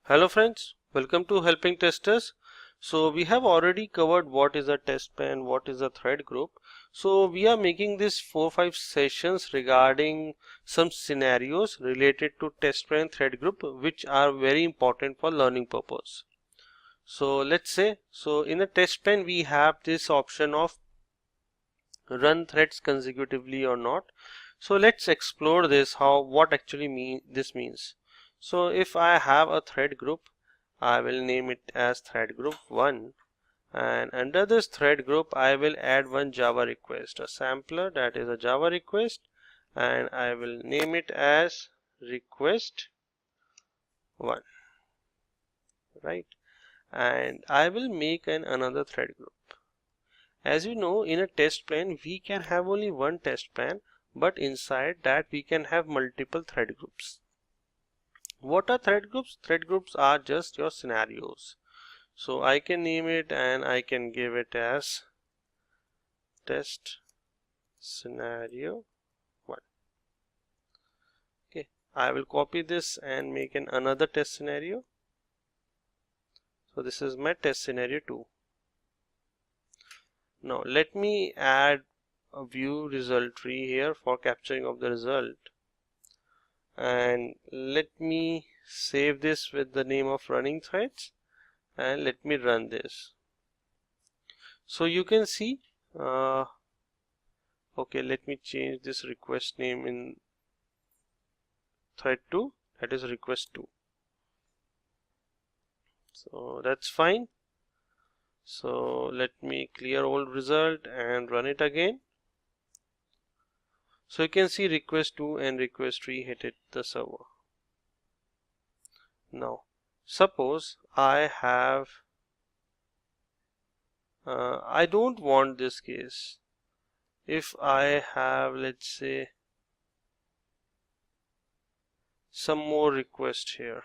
Hello friends, welcome to Helping Testers. So we have already covered what is a test pan, what is a thread group. So we are making this 4-5 sessions regarding some scenarios related to test pan thread group which are very important for learning purpose. So let's say, in a test pan we have this option of run threads consecutively or not. So let's explore this, what actually this means. So if I have a thread group, I will name it as thread group 1, and under this thread group I will add one Java request, a sampler that is a Java request, and I will name it as request 1, right? And I will make another thread group. As you know, in a test plan we can have only one test plan, but inside that we can have multiple thread groups. What are thread groups? Thread groups are just your scenarios. So I can name it and I can give it as test scenario 1. Okay, I will copy this and make another test scenario. So this is my test scenario 2. Now let me add a view result tree here for capturing of the result, and let me save this with the name of running threads and let me run this. So you can see okay, let me change this request name in thread 2, that is request 2. So that's fine. So let me clear old result and run it again. So you can see request 2 and request 3 hit the server. Now suppose I have I don't want this case. If I have, let's say, some more request here,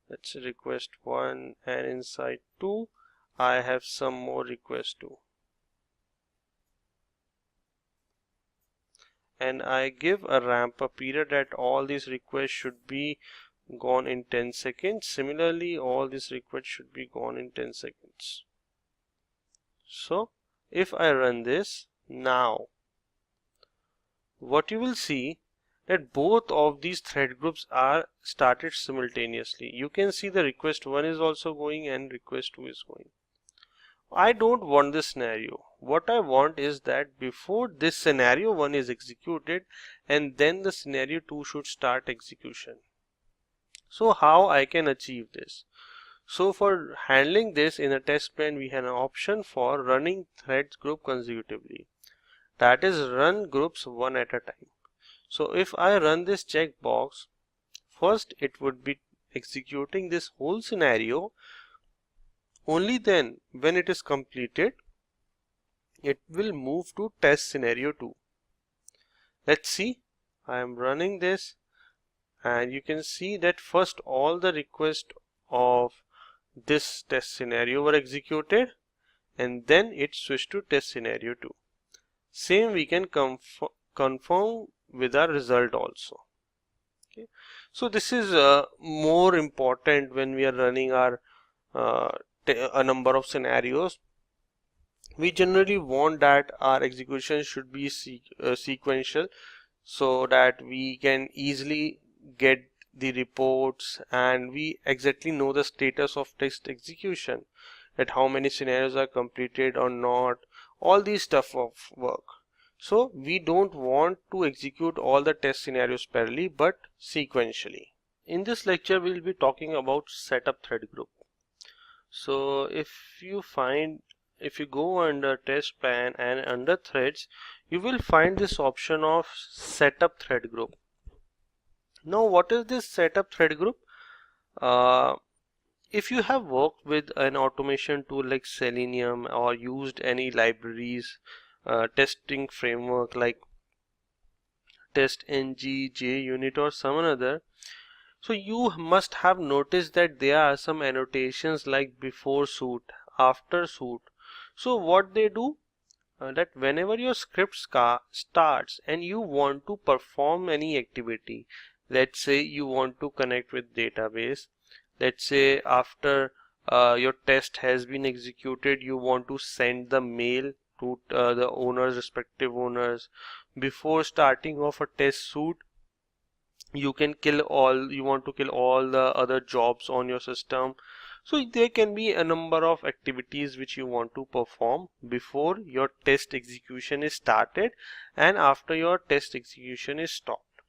let's say request 1, and inside 2 I have some more request 2, and I give a ramp up period that all these requests should be gone in 10 seconds. Similarly, all these requests should be gone in 10 seconds. So if I run this now, what you will see that both of these thread groups are started simultaneously. You can see the request 1 is also going and request 2 is going. I don't want this scenario. What I want is that before this scenario 1 is executed, and then the scenario 2 should start execution. So how I can achieve this? So for handling this in a test plan, we have an option for running threads group consecutively. That is, run groups one at a time. So if I run this checkbox, first it would be executing this whole scenario. Only then, when it is completed, it will move to test scenario 2. Let's see, I am running this, and you can see that first all the requests of this test scenario were executed, and then it switched to test scenario 2. Same we can confirm with our result also. Okay. So this is more important when we are running our a number of scenarios. We generally want that our execution should be sequential, so that we can easily get the reports and we exactly know the status of test execution, that how many scenarios are completed or not, all these stuff of work. So we don't want to execute all the test scenarios parallelly, but sequentially. In this lecture we will be talking about setup thread group. So if you go under test pan and under threads, you will find this option of setup thread group. Now what is this setup thread group? If you have worked with an automation tool like Selenium or used any libraries, testing framework like TestNG, JUnit or some another, so you must have noticed that there are some annotations like before suit, after suit. So what they do, that whenever your script starts and you want to perform any activity, let's say you want to connect with database. Let's say after your test has been executed, you want to send the mail to the owners, respective owners. Before starting off a test suite, you want to kill all the other jobs on your system. So there can be a number of activities which you want to perform before your test execution is started and after your test execution is stopped.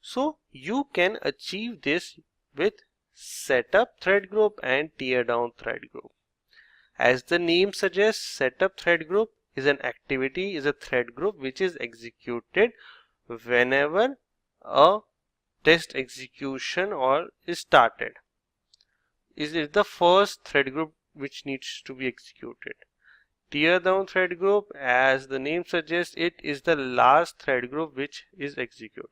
So you can achieve this with setup thread group and tear down thread group. As the name suggests, setup thread group is an activity, is a thread group which is executed whenever a test execution or is started. Is it the first thread group which needs to be executed? Tear down thread group, as the name suggests, it is the last thread group which is executed.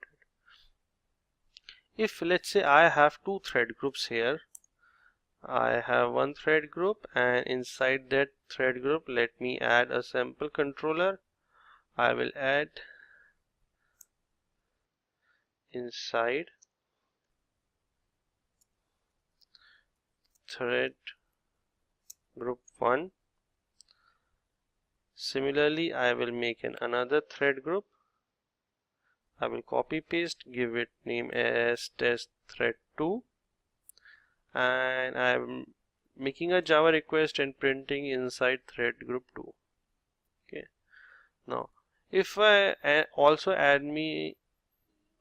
If let's say I have two thread groups here, I have one thread group and inside that thread group let me add a sample controller. I will add inside thread group 1. Similarly, I will make another thread group. I will copy paste, give it name as test thread 2, and I am making a Java request and printing inside thread group 2. Okay. Now, if I also add me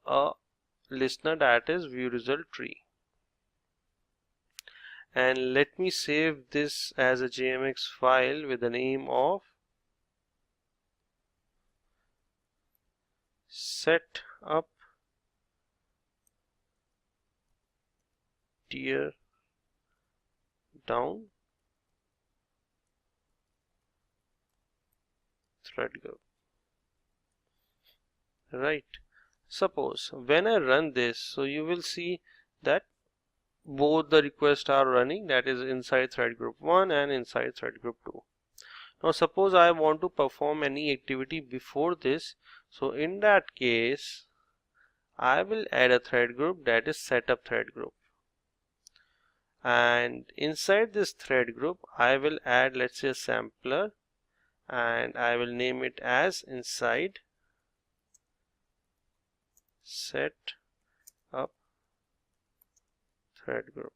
a listener, that is view result tree, and let me save this as a JMX file with the name of set up tear down thread group. Right. Suppose when I run this, so you will see that both the requests are running, that is inside thread group 1 and inside thread group 2. Now suppose I want to perform any activity before this, so in that case I will add a thread group, that is setup thread group, and inside this thread group I will add, let's say, a sampler, and I will name it as inside set up thread group.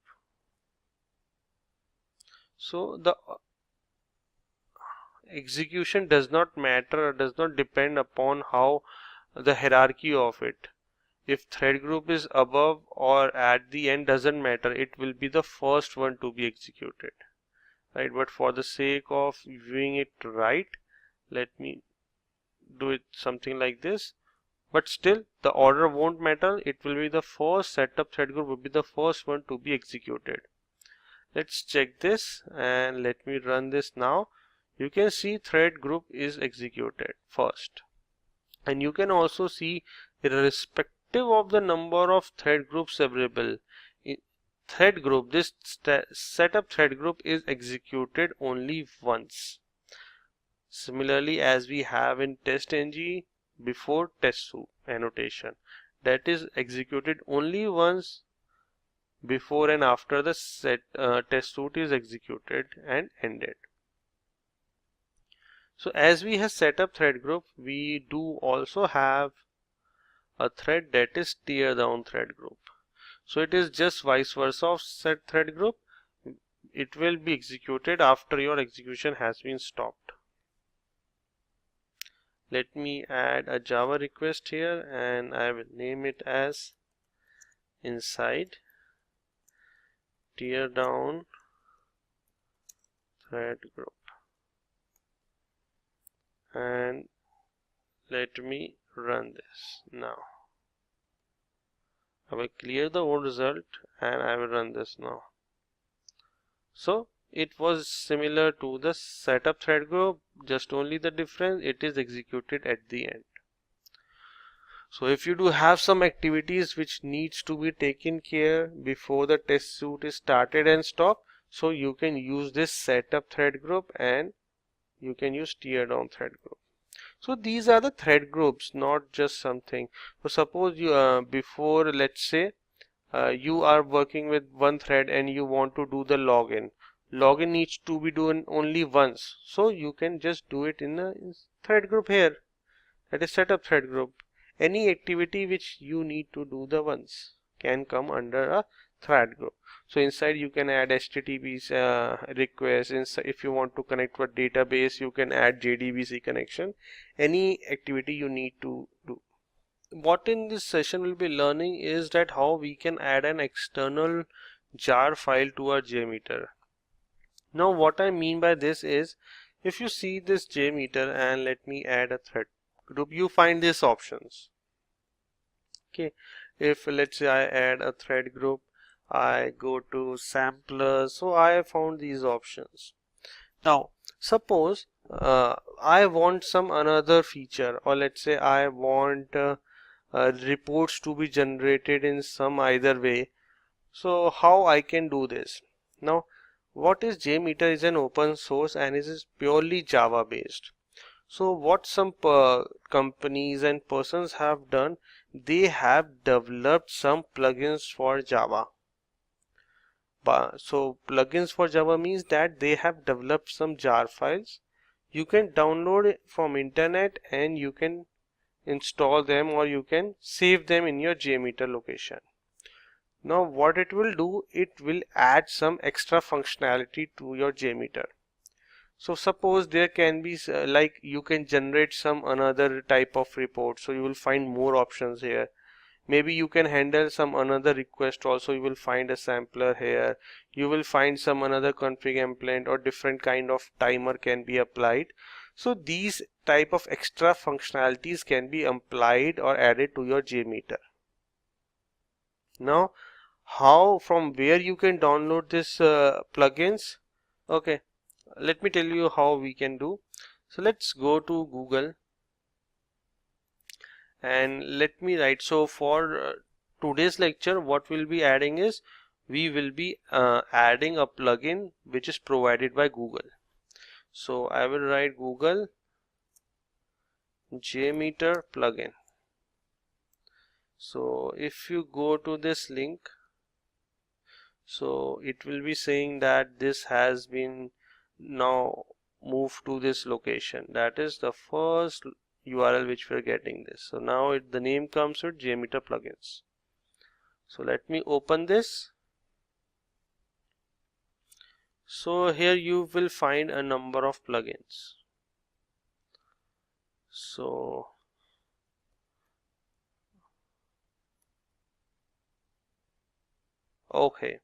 So the execution does not matter or does not depend upon how the hierarchy of it. If thread group is above or at the end, doesn't matter, it will be the first one to be executed, right? But for the sake of viewing it right, let me do it something like this. But still the order won't matter, it will be the first setup thread group will be the first one to be executed. Let's check this and let me run this now. You can see thread group is executed first, and you can also see irrespective of the number of thread groups available in thread group, this setup thread group is executed only once. Similarly, as we have in test-ng before test suite annotation, that is executed only once before and after the test suite is executed and ended. So as we have set up thread group, we do also have a thread that is tear down thread group. So it is just vice versa of set thread group. It will be executed after your execution has been stopped. Let me add a Java request here and I will name it as inside tear down thread group, and let me run this now. I will clear the old result and I will run this now. So it was similar to the setup thread group, just only the difference, it is executed at the end. So if you do have some activities which needs to be taken care before the test suite is started and stopped, so you can use this setup thread group and you can use tear down thread group. So these are the thread groups, not just something. So suppose you before, let's say you are working with one thread and you want to do the login. Login needs to be done only once, so you can just do it in a thread group here. That is setup thread group. Any activity which you need to do the once can come under a thread group. So inside you can add HTTP requests. If you want to connect to a database, you can add JDBC connection. Any activity you need to do. What in this session we'll be learning is that how we can add an external jar file to our JMeter. Now what I mean by this is, if you see this JMeter and let me add a thread group, you find these options. Okay, if let's say I add a thread group, I go to sampler, so I found these options. Now suppose I want some another feature, or let's say I want reports to be generated in some either way. So how I can do this? Now what is JMeter is an open source and it is purely Java based. So what some companies and persons have done, they have developed some plugins for Java. So plugins for Java means that they have developed some jar files. You can download it from internet and you can install them, or you can save them in your JMeter location. Now what it will do, it will add some extra functionality to your JMeter. So suppose there can be like you can generate some another type of report, so you will find more options here. Maybe you can handle some another request also, you will find a sampler here. You will find some another config implement or different kind of timer can be applied. So these type of extra functionalities can be applied or added to your JMeter. Now how, from where you can download this plugins? Okay, let me tell you how we can do. So let's go to Google and let me write. So for today's lecture, what we'll be adding is, we will be adding a plugin which is provided by Google. So I will write Google JMeter plugin. So if you go to this link, so it will be saying that this has been now moved to this location. That is the first URL which we are getting this. So now the name comes with JMeter plugins. So let me open this. So here you will find a number of plugins. So okay,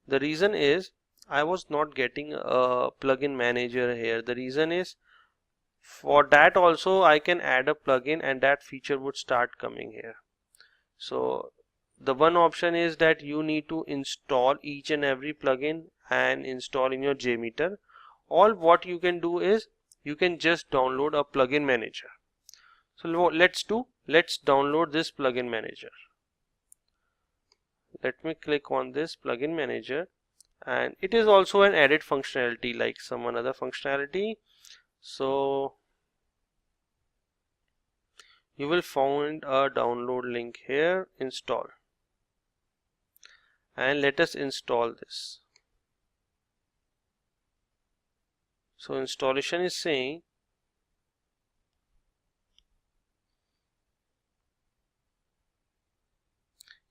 the reason is I was not getting a plugin manager here. The reason is, for that also I can add a plugin and that feature would start coming here. So the one option is that you need to install each and every plugin and install in your JMeter. All what you can do is you can just download a plugin manager. So let's download this plugin manager. Let me click on this plugin manager, and it is also an added functionality like some another functionality. So you will find a download link here, install, and let us install this. So installation is saying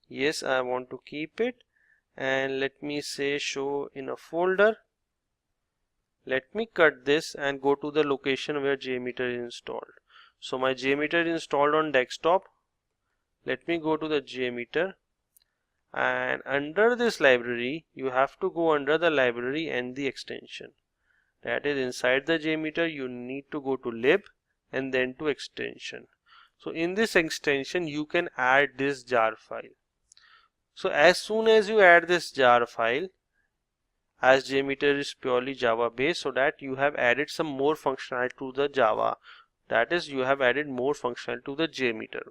yes, I want to keep it, and let me say show in a folder. Let me cut this and go to the location where JMeter is installed. So my JMeter is installed on desktop. Let me go to the JMeter, and under this library you have to go under the library and the extension. That is, inside the JMeter you need to go to lib and then to extension. So in this extension you can add this jar file. So as soon as you add this jar file, as JMeter is purely Java based, so that you have added some more functionality to the Java. That is, you have added more functionality to the JMeter.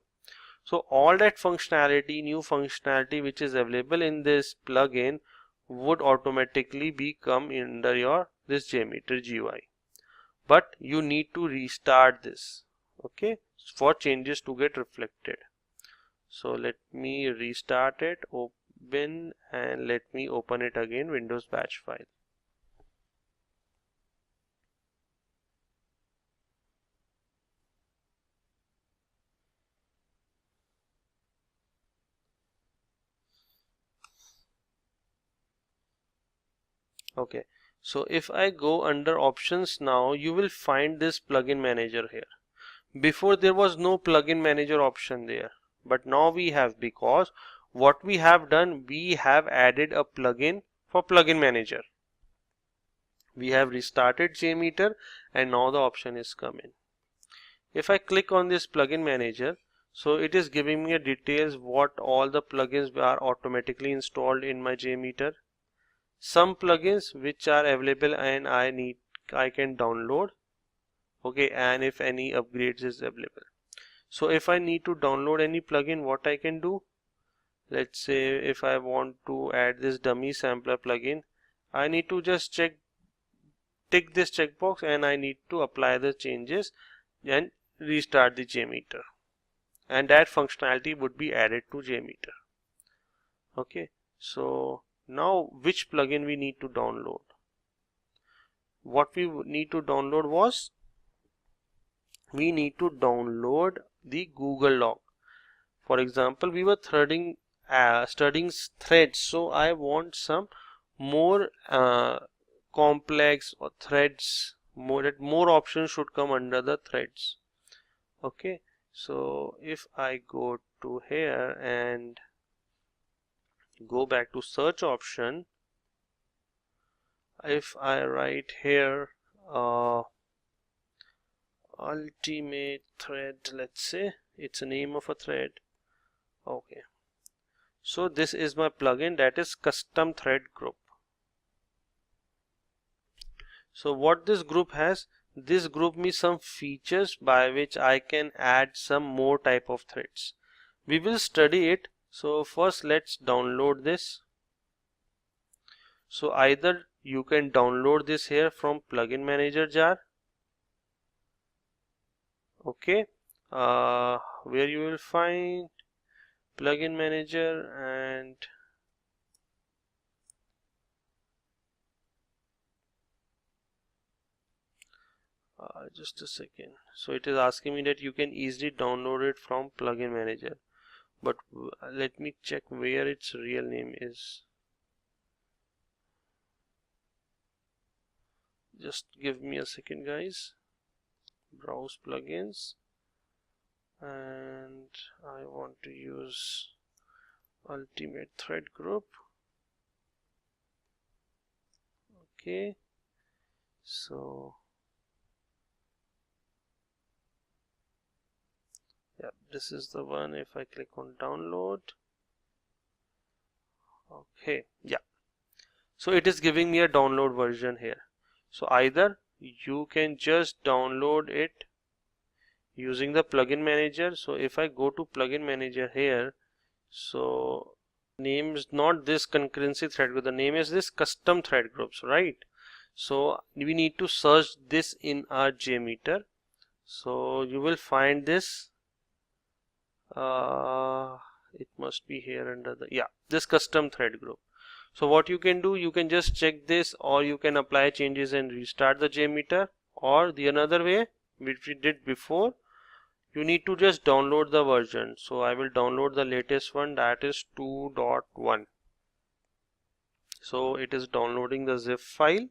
So all that functionality, new functionality which is available in this plugin would automatically become under your this JMeter GUI. But you need to restart this. okay, for changes to get reflected. So let me restart it, open, and let me open it again, Windows batch file. Okay, so if I go under options now, you will find this plugin manager here. Before there was no plugin manager option there, but now we have, because what we have done, we have added a plugin for plugin manager. We have restarted JMeter and now the option is coming. If I click on this plugin manager, so it is giving me a details what all the plugins are automatically installed in my JMeter. Some plugins which are available and I can download, okay, and if any upgrades is available. So if I need to download any plugin, what I can do, let's say if I want to add this dummy sampler plugin, I need to just tick this checkbox and I need to apply the changes and restart the JMeter, and that functionality would be added to JMeter. Okay, so now which plugin we need to download? What we need to download was, we need to download the Google log. For example, we were studying threads, so I want some more complex or threads, more options should come under the threads. Okay, so if I go to here and go back to search option, if I write here ultimate thread, let's say it's a name of a thread. Okay, so this is my plugin, that is custom thread group. So what this group has, this group me some features by which I can add some more type of threads. We will study it. So first let's download this. So either you can download this here from plugin manager jar, okay, where you will find plugin manager and just a second. So it is asking me that you can easily download it from plugin manager, but let me check where its real name is. Just give me a second, guys. Browse plugins, and I want to use ultimate thread group. Okay, so yeah, this is the one. If I click on download, okay, yeah, so it is giving me a download version here. So either you can just download it using the plugin manager. So if I go to plugin manager here, so name is not this concurrency thread group, the name is this custom thread groups, right? So we need to search this in our JMeter. So you will find this, it must be here under the, yeah, this custom thread group. So what you can do, you can just check this, or you can apply changes and restart the JMeter, or the another way which we did before, you need to just download the version. So I will download the latest one, that is 2.1. so it is downloading the zip file.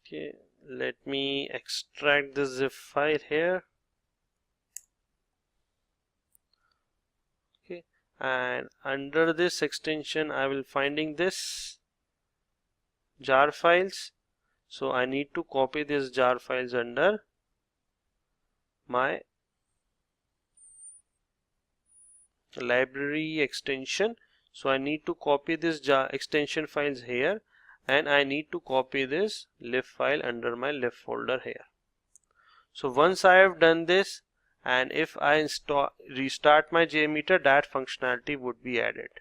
Okay, let me extract the zip file here. Okay, and under this extension I will finding this jar files. So I need to copy this jar files under my library extension. So I need to copy this jar extension files here, and I need to copy this lib file under my lib folder here. So once I have done this, and if I restart my JMeter, that functionality would be added.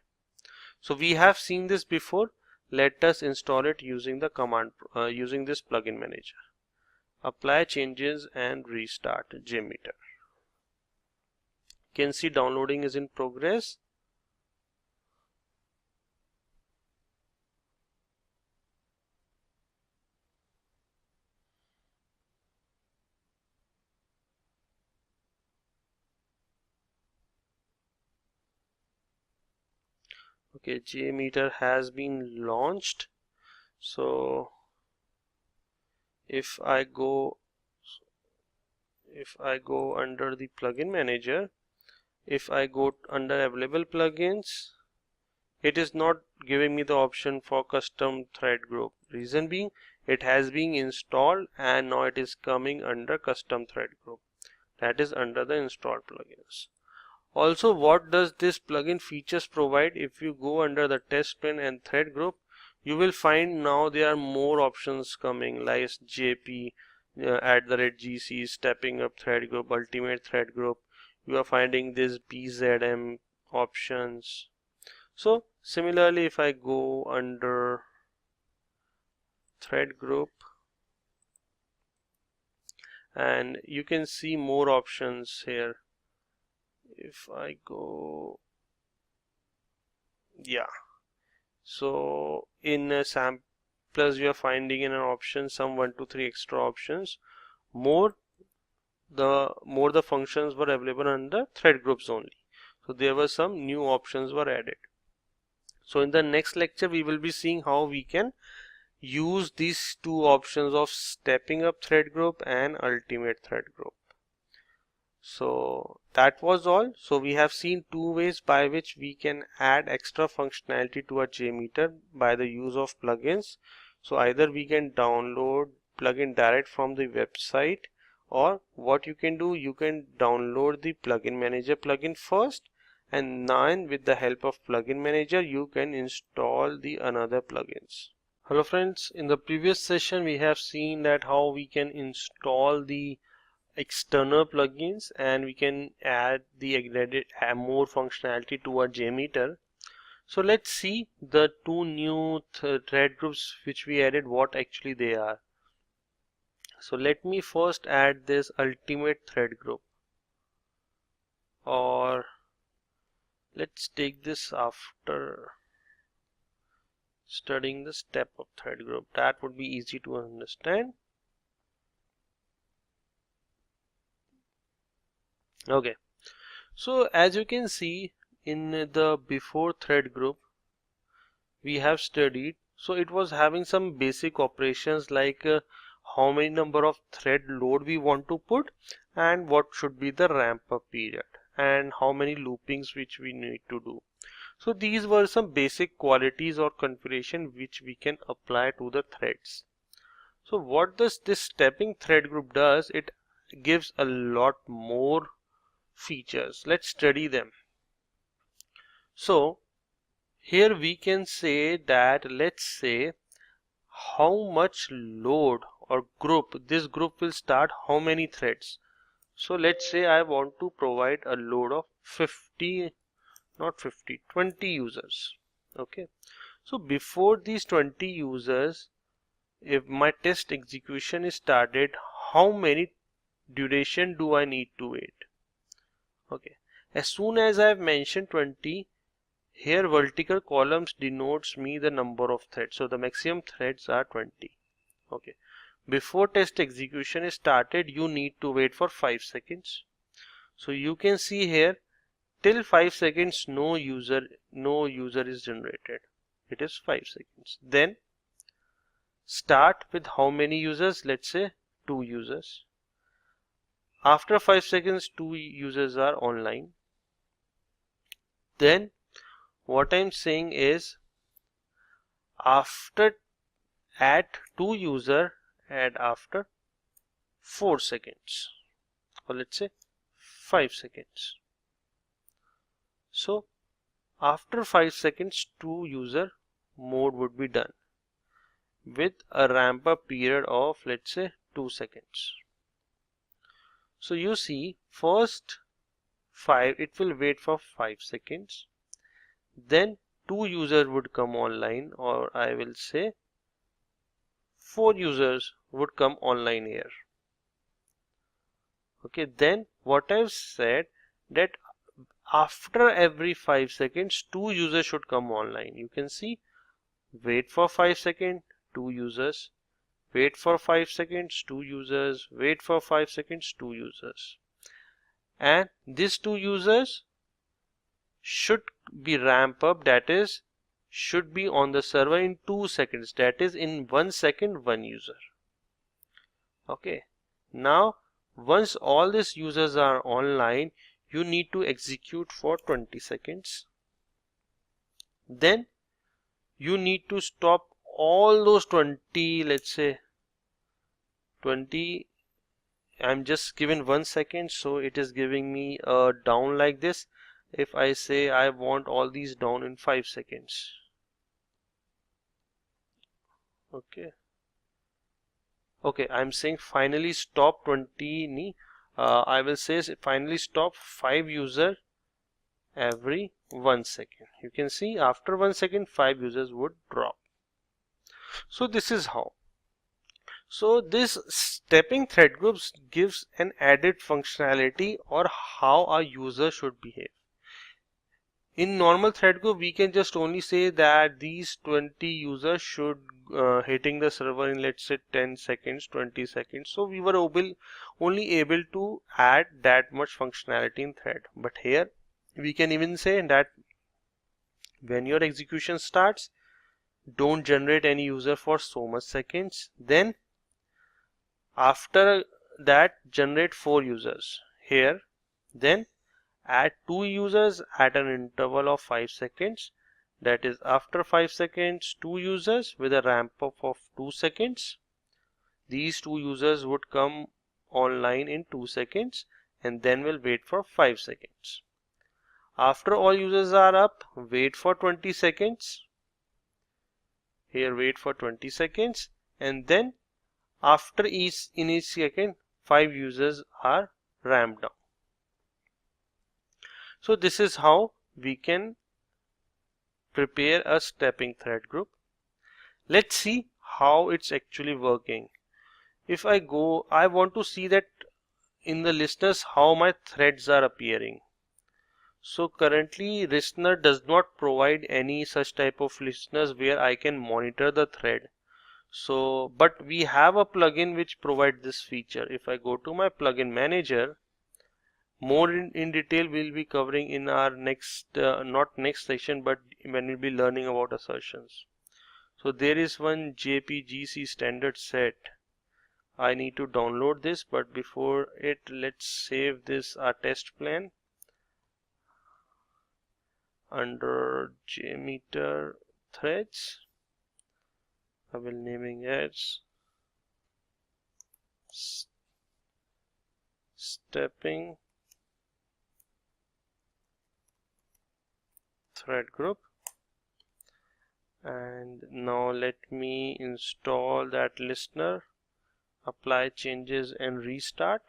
So we have seen this before. Let us install it using the command using this plugin manager. Apply changes and restart JMeter. You can see downloading is in progress. Okay, JMeter has been launched. So if I go under the plugin manager, if I go under available plugins, it is not giving me the option for custom thread group. Reason being, it has been installed and now it is coming under custom thread group. That is under the installed plugins. Also, what does this plugin features provide? If you go under the test pane and thread group, you will find now there are more options coming like JP, @GC, stepping up thread group, ultimate thread group. You are finding this BZM options. So similarly, if I go under thread group, and you can see more options here. If I go, yeah, so in samplers you are finding in an option some 1 to 3 extra options. More the functions were available under thread groups only. So there were some new options were added. So in the next lecture we will be seeing how we can use these two options of stepping up thread group and ultimate thread group. So that was all. So we have seen two ways by which we can add extra functionality to our JMeter by the use of plugins. So either we can download plugin direct from the website, or what you can do, you can download the plugin manager plugin first, and then with the help of plugin manager you can install the another plugins. Hello friends, in the previous session we have seen that how we can install the external plugins and we can add more functionality to our JMeter. So let's see the two new thread groups which we added, what actually they are. So let me first add this ultimate thread group, or let's take this after studying the step of thread group. That would be easy to understand. Okay, so as you can see in the before thread group we have studied, so it was having some basic operations like how many number of thread load we want to put and what should be the ramp up period and how many loopings which we need to do. So these were some basic qualities or configuration which we can apply to the threads. So what does this stepping thread group does? It gives a lot more features. Let's study them. So here we can say that, let's say how much load or group, this group will start how many threads. So let's say I want to provide a load of 20 users. Okay, so before these 20 users, if my test execution is started, how many duration do I need to wait? Okay, as soon as I have mentioned 20, here vertical columns denotes me the number of threads. So the maximum threads are 20. Okay. Before test execution is started, you need to wait for 5 seconds. So you can see here till 5 seconds no user is generated. It is 5 seconds. Then start with how many users? Let's say 2 users. After 5 seconds 2 users are online. Then what I'm saying is after add 2 user, add after 4 seconds, or let's say 5 seconds. So after 5 seconds 2 user mode would be done with a ramp up period of, let's say, 2 seconds. So you see first 5, it will wait for 5 seconds, then 2 users would come online, or I will say 4 users would come online here. Okay, then what I've said that after every 5 seconds 2 users should come online. You can see, wait for 5 seconds, 2 users, wait for 5 seconds, 2 users, wait for 5 seconds, 2 users. And these 2 users should be ramp up, that is should be on the server in 2 seconds, that is in 1 second 1 user. Okay, now once all these users are online, you need to execute for 20 seconds. Then you need to stop all those 20, let's say 20. I'm just given 1 second, so it is giving me a down like this. If I say I want all these down in 5 seconds. Okay, I'm saying finally stop 20. I will say finally stop 5 user every 1 second. You can see after 1 second 5 users would drop. So this is how. So this stepping thread groups gives an added functionality or how a user should behave. In normal thread group, we can just only say that these 20 users should hitting the server in, let's say, 10 seconds, 20 seconds. So we were only able to add that much functionality in thread. But here we can even say that when your execution starts, don't generate any user for so much seconds. Then after that, generate 4 users here. Then add 2 users at an interval of 5 seconds, that is after 5 seconds 2 users with a ramp up of 2 seconds. These 2 users would come online in 2 seconds and then we'll wait for 5 seconds. After all users are up, wait for 20 seconds. Here wait for 20 seconds, and then after each second 5 users are ramped down. So this is how we can prepare a stepping thread group. Let's see how it's actually working. If I want to see that in the listeners how my threads are appearing. So currently listener does not provide any such type of listeners where I can monitor the thread. So but we have a plugin which provides this feature. If I go to my plugin manager, more in detail we'll be covering in our next not next session, but when we'll be learning about assertions. So there is one JPGC standard set. I need to download this, but before it, let's save this our test plan under JMeter threads. I will naming as stepping thread group, and now let me install that listener, apply changes and restart.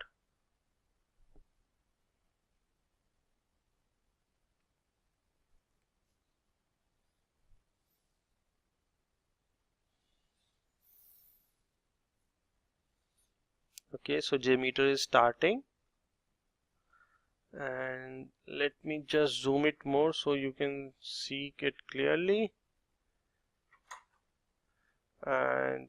Okay, so JMeter is starting, and let me just zoom it more so you can see it clearly. And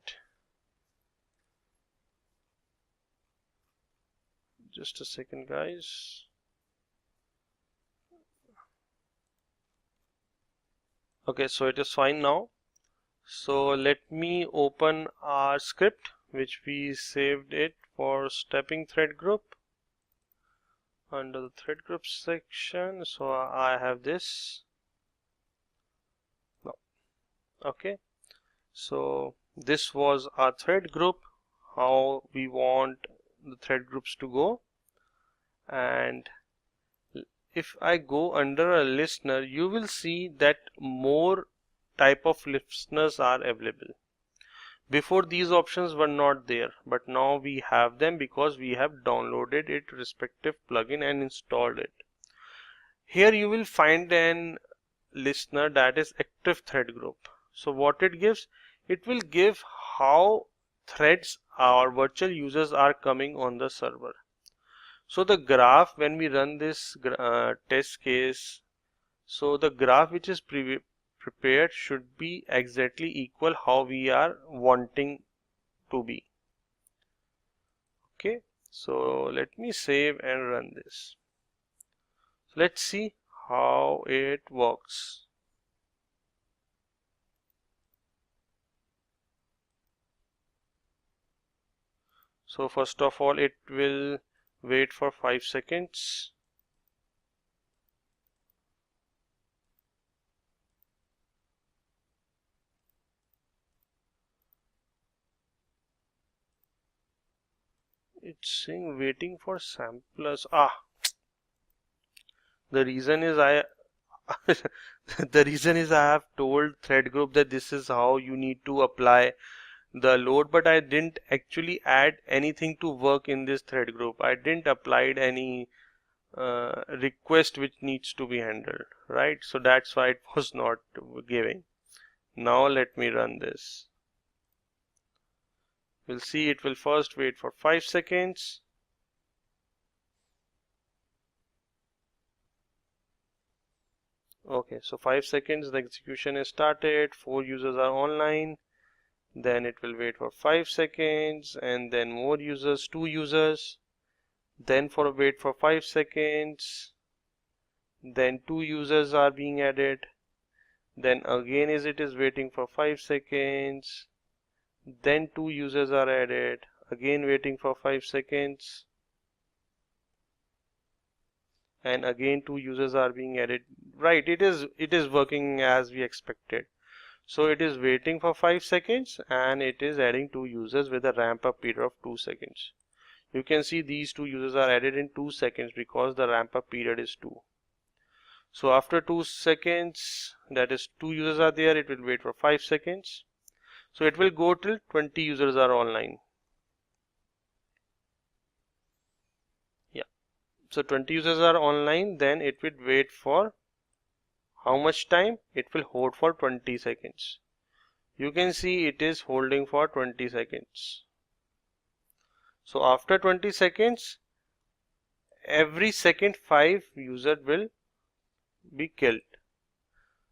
just a second, guys. Okay, so it is fine now. So let me open our script which we saved it for stepping thread group under the thread group section. So I have this. Okay, so this was our thread group, how we want the thread groups to go. And if I go under a listener, you will see that more type of listeners are available. Before these options were not there, but now we have them because we have downloaded its respective plugin and installed it. Here you will find an listener, that is active thread group. So what it gives, it will give how threads or virtual users are coming on the server. So the graph, when we run this test case, so the graph which is prepared should be exactly equal how we are wanting to be. Okay, so let me save and run this. So let's see how it works. So first of all, it will wait for 5 seconds. It's saying waiting for samplers. The reason is I the reason is I have told thread group that this is how you need to apply the load, but I didn't actually add anything to work in this thread group. I didn't applied any request which needs to be handled, right? So that's why it was not giving. Now let me run this. We'll see it will first wait for 5 seconds. Okay, so 5 seconds, the execution is started, 4 users are online. Then it will wait for 5 seconds and then more users, 2 users. Then wait for 5 seconds. Then 2 users are being added. Then again it is waiting for 5 seconds. Then 2 users are added. Again waiting for 5 seconds. And again 2 users are being added. Right, it is working as we expected. So it is waiting for 5 seconds and it is adding 2 users with a ramp up period of 2 seconds. You can see these 2 users are added in 2 seconds because the ramp up period is 2. So after 2 seconds, that is 2 users are there, it will wait for 5 seconds. So it will go till 20 users are online. Yeah. So 20 users are online, then it will wait for how much time? It will hold for 20 seconds. You can see it is holding for 20 seconds. So after 20 seconds, every second 5 user will be killed.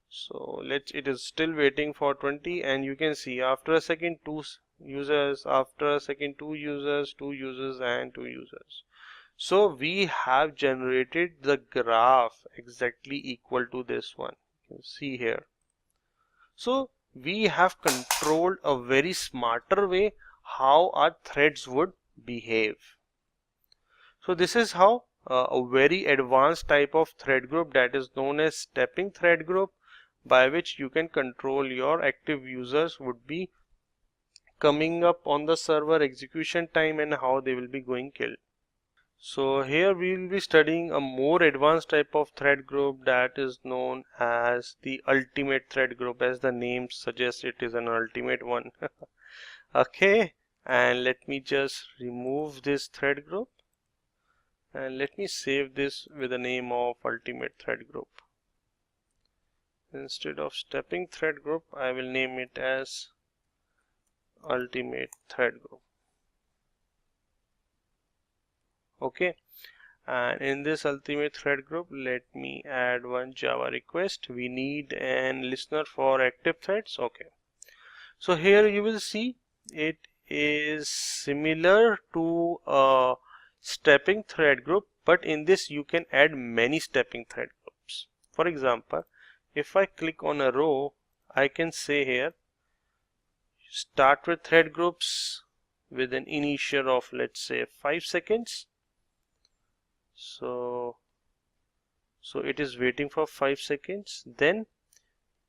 So it is still waiting for 20 and you can see after a second 2 users, after a second 2 users, 2 users and 2 users. So we have generated the graph exactly equal to this one. You can see here. So we have controlled a very smarter way how our threads would behave. So this is how a very advanced type of thread group, that is known as stepping thread group, by which you can control your active users would be coming up on the server, execution time and how they will be going killed. So here we will be studying a more advanced type of thread group that is known as the ultimate thread group. As the name suggests, it is an ultimate one. Okay, and let me just remove this thread group and let me save this with the name of ultimate thread group. Instead of stepping thread group, I will name it as ultimate thread group. Okay, and in this ultimate thread group, let me add one Java request. We need an listener for active threads. Okay, so here you will see it is similar to a stepping thread group, but in this you can add many stepping thread groups. For example, if I click on a row, I can say here start with thread groups with an initial of, let's say, 5 seconds. So it is waiting for 5 seconds. Then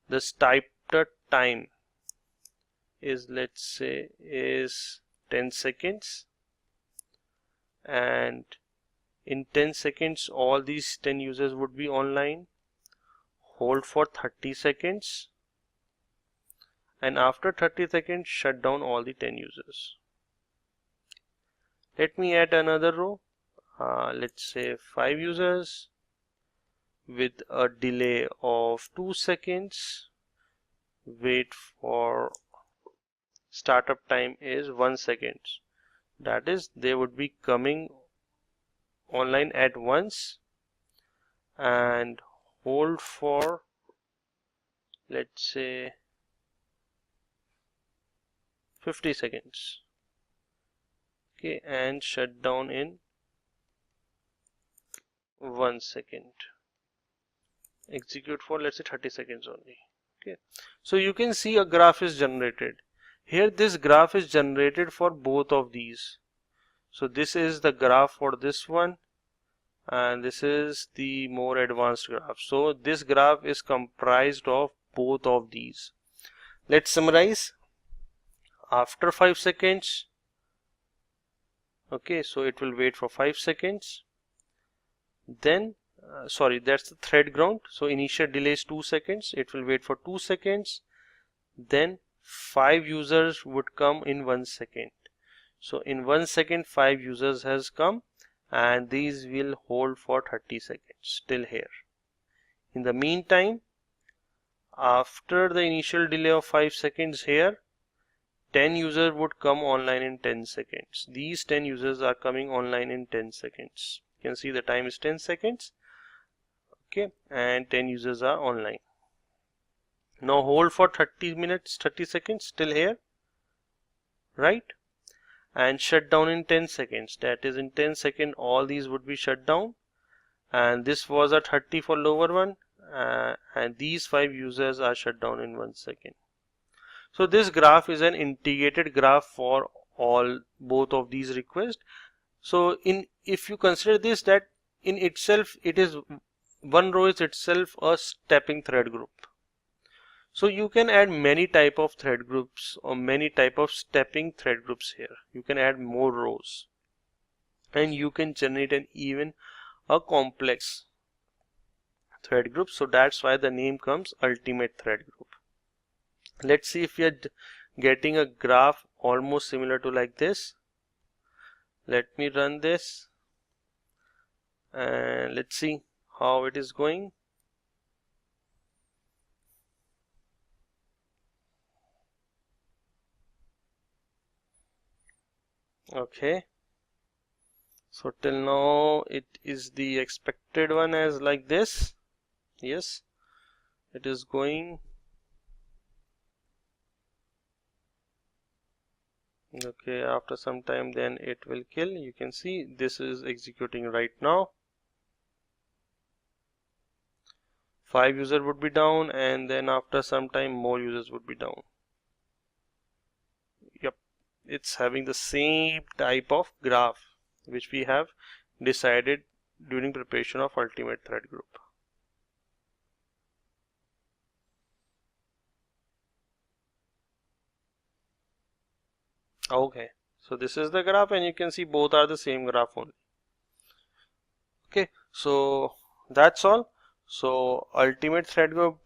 the starter time is, let's say, is 10 seconds, and in 10 seconds all these 10 users would be online. Hold for 30 seconds, and after 30 seconds shut down all the 10 users. Let me add another row, let's say 5 users. with a delay of 2 seconds. Wait for startup time is 1 second. That is, they would be coming online at once, and hold for, let's say, 50 seconds. Okay, and shut down in 1 second. Execute for, let's say, 30 seconds only. Okay, so you can see a graph is generated. Here this graph is generated for both of these. So this is the graph for this one, and this is the more advanced graph. So this graph is comprised of both of these. Let's summarize. After 5 seconds, okay, so it will wait for 5 seconds. Then sorry, that's the thread ground. So initial delay is 2 seconds. It will wait for 2 seconds. Then 5 users would come in 1 second. So in 1 second 5 users has come, and these will hold for 30 seconds till here. In the meantime, after the initial delay of 5 seconds here, 10 users would come online in 10 seconds. These 10 users are coming online in 10 seconds. You can see the time is 10 seconds. Okay, and 10 users are online. Now hold for 30 minutes, 30 seconds till here, right? And shut down in 10 seconds. That is, in 10 seconds all these would be shut down, and this was a 30 for lower one, and these 5 users are shut down in 1 second. So this graph is an integrated graph for both of these requests. So if you consider this, that in itself it is one row is itself a stepping thread group. So you can add many type of thread groups or many type of stepping thread groups here. You can add more rows, and you can generate an even a complex thread group. So that's why the name comes ultimate thread group. Let's see if we are getting a graph almost similar to like this. Let me run this and let's see how it is going. Okay, so till now it is the expected one as like this. Yes, it is going. Okay, after some time then it will kill. You can see this is executing right now. 5 users would be down, and then after some time more users would be down. Yep, it's having the same type of graph which we have decided during preparation of ultimate thread group. Okay, so this is the graph, and you can see both are the same graph only. Okay, so that's all. So ultimate thread group,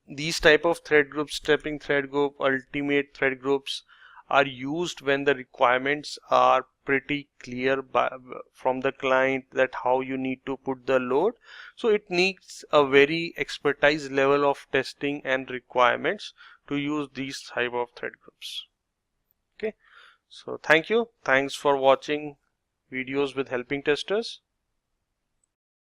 these type of thread groups, stepping thread group, ultimate thread groups, are used when the requirements are pretty clear from the client that how you need to put the load. So it needs a very expertise level of testing and requirements to use these type of thread groups. Okay, so thank you. Thanks for watching videos with helping testers.